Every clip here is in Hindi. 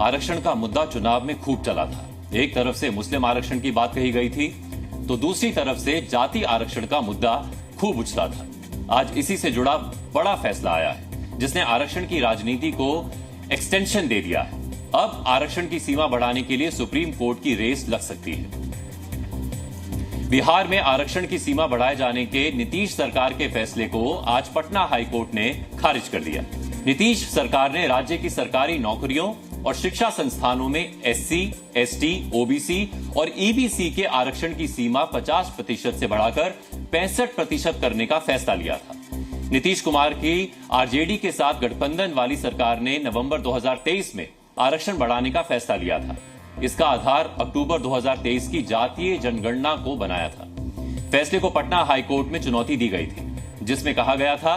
आरक्षण का मुद्दा चुनाव में खूब चला था। एक तरफ से मुस्लिम आरक्षण की बात कही गई थी, तो दूसरी तरफ से जाति आरक्षण का मुद्दा खूब उछला था। आज इसी से जुड़ा बड़ा फैसला आया है, जिसने आरक्षण की राजनीति को एक्सटेंशन दे दिया है। अब आरक्षण की सीमा बढ़ाने के लिए सुप्रीम कोर्ट की रेस लग सकती है। बिहार में आरक्षण की सीमा बढ़ाए जाने के नीतीश सरकार के फैसले को आज पटना हाईकोर्ट ने खारिज कर दिया। नीतीश सरकार ने राज्य की सरकारी नौकरियों और शिक्षा संस्थानों में एससी, एसटी, ओबीसी और ईबीसी के आरक्षण की सीमा 50% से बढ़ाकर 65% करने का फैसला लिया था। नीतीश कुमार की आरजेडी के साथ गठबंधन वाली सरकार ने नवंबर 2023 में आरक्षण बढ़ाने का फैसला लिया था। इसका आधार अक्टूबर 2023 की जातीय जनगणना को बनाया था। फैसले को पटना हाईकोर्ट में चुनौती दी गई थी, जिसमें कहा गया था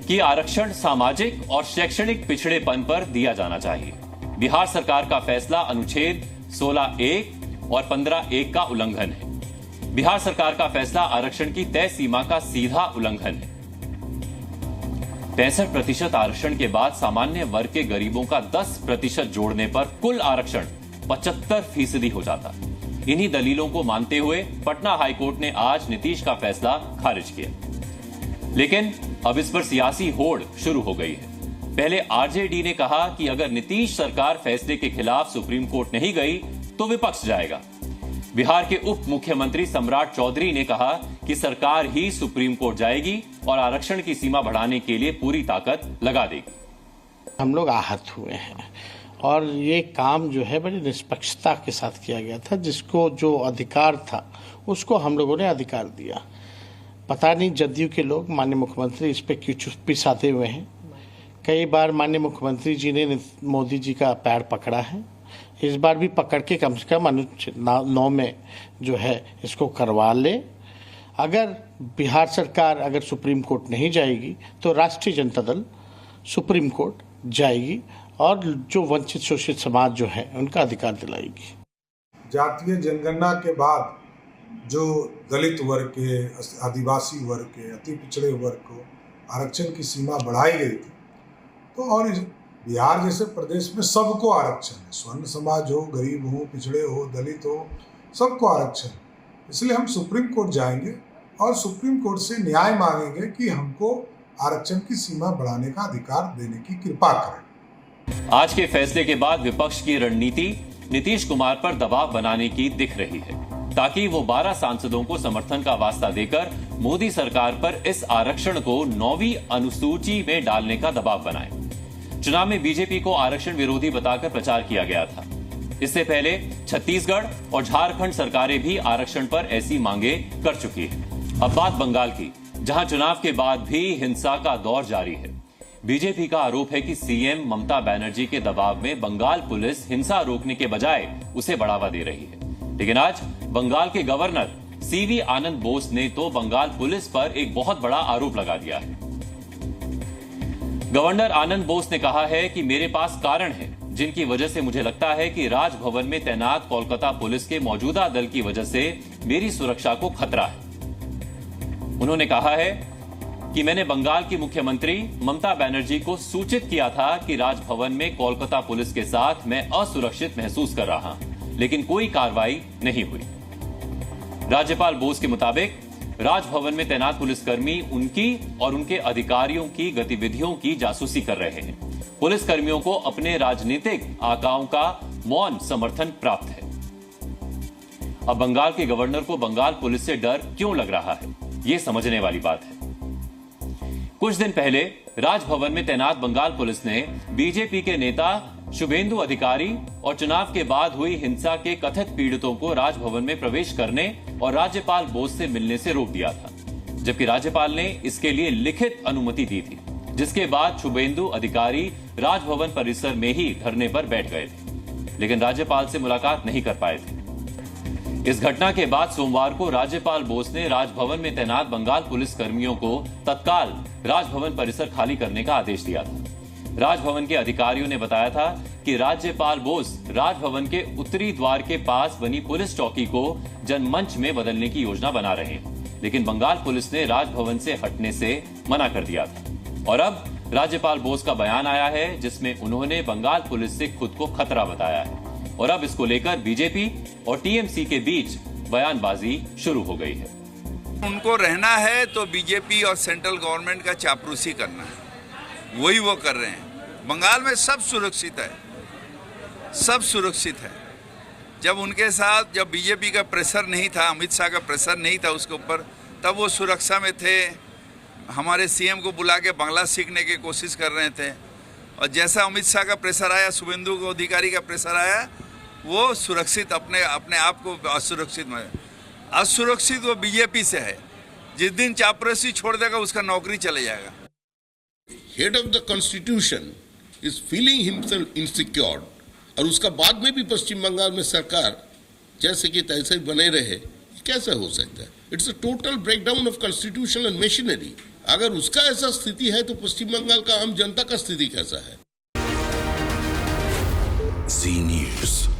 कि आरक्षण सामाजिक और शैक्षणिक पिछड़ेपन पर दिया जाना चाहिए। बिहार सरकार का फैसला अनुच्छेद 16(1) और 15(1) का उल्लंघन है। बिहार सरकार का फैसला आरक्षण की तय सीमा का सीधा उल्लंघन है। 65% आरक्षण के बाद सामान्य वर्ग के गरीबों का 10% जोड़ने पर कुल आरक्षण 75% हो जाता। इन्हीं दलीलों को मानते हुए पटना हाईकोर्ट ने आज नीतीश का फैसला खारिज किया। लेकिन अब इस पर सियासी होड़ शुरू हो गई है। पहले आरजेडी ने कहा कि अगर नीतीश सरकार फैसले के खिलाफ सुप्रीम कोर्ट नहीं गई तो विपक्ष जाएगा। बिहार के उप मुख्यमंत्री सम्राट चौधरी ने कहा कि सरकार ही सुप्रीम कोर्ट जाएगी और आरक्षण की सीमा बढ़ाने के लिए पूरी ताकत लगा देगी। हम लोग आहत हुए हैं और ये काम जो है बड़ी निष्पक्षता के साथ किया गया था। जिसको जो अधिकार था उसको हम लोगों ने अधिकार दिया। पता नहीं जदयू के लोग माननीय मुख्यमंत्री इस पे क्यों चुप्पी साधे हुए हैं। कई बार माननीय मुख्यमंत्री जी ने मोदी जी का पैर पकड़ा है। इस बार भी पकड़ के कम से कम अनुच्छेद 9 में जो है इसको करवा ले। अगर बिहार सरकार अगर सुप्रीम कोर्ट नहीं जाएगी तो राष्ट्रीय जनता दल सुप्रीम कोर्ट जाएगी और जो वंचित शोषित समाज जो है उनका अधिकार दिलाएगी। जातीय जनगणना के बाद जो दलित वर्ग के, आदिवासी वर्ग के, अति पिछड़े वर्ग को आरक्षण की सीमा बढ़ाई गई थी, तो और बिहार जैसे प्रदेश में सबको आरक्षण है। स्वर्ण समाज हो, गरीब हो, पिछड़े हो, दलित हो, सबको आरक्षण। इसलिए हम सुप्रीम कोर्ट जाएंगे और सुप्रीम कोर्ट से न्याय मांगेंगे कि हमको आरक्षण की सीमा बढ़ाने का अधिकार देने की कृपा करें। आज के फैसले के बाद विपक्ष की रणनीति नीतीश कुमार पर दबाव बनाने की दिख रही है, ताकि वो 12 सांसदों को समर्थन का वास्ता देकर मोदी सरकार पर इस आरक्षण को 9वीं अनुसूची में डालने का दबाव बनाए। चुनाव में बीजेपी को आरक्षण विरोधी बताकर प्रचार किया गया था। इससे पहले छत्तीसगढ़ और झारखंड सरकारें भी आरक्षण पर ऐसी मांगे कर चुकी हैं। अब बात बंगाल की, जहां चुनाव के बाद भी हिंसा का दौर जारी है। बीजेपी का आरोप है कि सीएम ममता बनर्जी के दबाव में बंगाल पुलिस हिंसा रोकने के बजाय उसे बढ़ावा दे रही है। लेकिन आज बंगाल के गवर्नर सीवी आनंद बोस ने तो बंगाल पुलिस पर एक बहुत बड़ा आरोप लगा दिया है। गवर्नर आनंद बोस ने कहा है कि मेरे पास कारण है जिनकी वजह से मुझे लगता है कि राजभवन में तैनात कोलकाता पुलिस के मौजूदा दल की वजह से मेरी सुरक्षा को खतरा है। उन्होंने कहा है कि मैंने बंगाल की मुख्यमंत्री ममता बनर्जी को सूचित किया था कि राजभवन में कोलकाता पुलिस के साथ मैं असुरक्षित महसूस कर रहा हूं, लेकिन कोई कार्रवाई नहीं हुई। राज्यपाल बोस के मुताबिक राजभवन में तैनात पुलिसकर्मी उनकी और उनके अधिकारियों की गतिविधियों की जासूसी कर रहे हैं। पुलिसकर्मियों को अपने राजनीतिक आकाओं का मौन समर्थन प्राप्त है। अब बंगाल के गवर्नर को बंगाल पुलिस से डर क्यों लग रहा है, ये समझने वाली बात है। कुछ दिन पहले राजभवन में तैनात बंगाल पुलिस ने बीजेपी के नेता शुभेंदु अधिकारी और चुनाव के बाद हुई हिंसा के कथित पीड़ितों को राजभवन में प्रवेश करने और राज्यपाल बोस से मिलने से रोक दिया था, जबकि राज्यपाल ने इसके लिए लिखित अनुमति दी थी, जिसके बाद शुभेंदु अधिकारी राजभवन परिसर में ही धरने पर बैठ गए थे, लेकिन राज्यपाल से मुलाकात नहीं कर पाए थे। इस घटना के बाद सोमवार को राज्यपाल बोस ने राजभवन में तैनात बंगाल पुलिस कर्मियों को तत्काल राजभवन परिसर खाली करने का आदेश दिया था। राजभवन के अधिकारियों ने बताया था कि राज्यपाल बोस राजभवन के उत्तरी द्वार के पास बनी पुलिस चौकी को जनमंच में बदलने की योजना बना रहे हैं, लेकिन बंगाल पुलिस ने राजभवन से हटने से मना कर दिया था। और अब राज्यपाल बोस का बयान आया है जिसमें उन्होंने बंगाल पुलिस से खुद को खतरा बताया है और अब इसको लेकर बीजेपी और टीएमसी के बीच बयानबाजी शुरू हो गई है। उनको रहना है तो बीजेपी और सेंट्रल गवर्नमेंट का चापलूसी करना है, वही वो कर रहे हैं। बंगाल में सब सुरक्षित है, सब सुरक्षित है। जब उनके साथ जब बीजेपी का प्रेशर नहीं था, अमित शाह का प्रेशर नहीं था उसके ऊपर, तब वो सुरक्षा में थे। हमारे सीएम को बुला के बांग्ला सीखने की कोशिश कर रहे थे और जैसा अमित शाह का प्रेशर आया, शुभेंदु को अधिकारी का प्रेशर आया, वो सुरक्षित अपने आप को असुरक्षित में असुरक्षित वो बीजेपी से है। जिस दिन चापलूसी छोड़ देगा उसका नौकरी चले जाएगा। Head of the constitution is feeling himself insecure और उसका बाद में भी पश्चिम बंगाल में सरकार जैसे कि तैसे बने रहे, कैसे हो सकता है? It's a total breakdown of constitutional machinery. अगर उसका ऐसा स्थिति है तो पश्चिम बंगाल का आम जनता का स्थिति कैसा है? जी न्यूज़।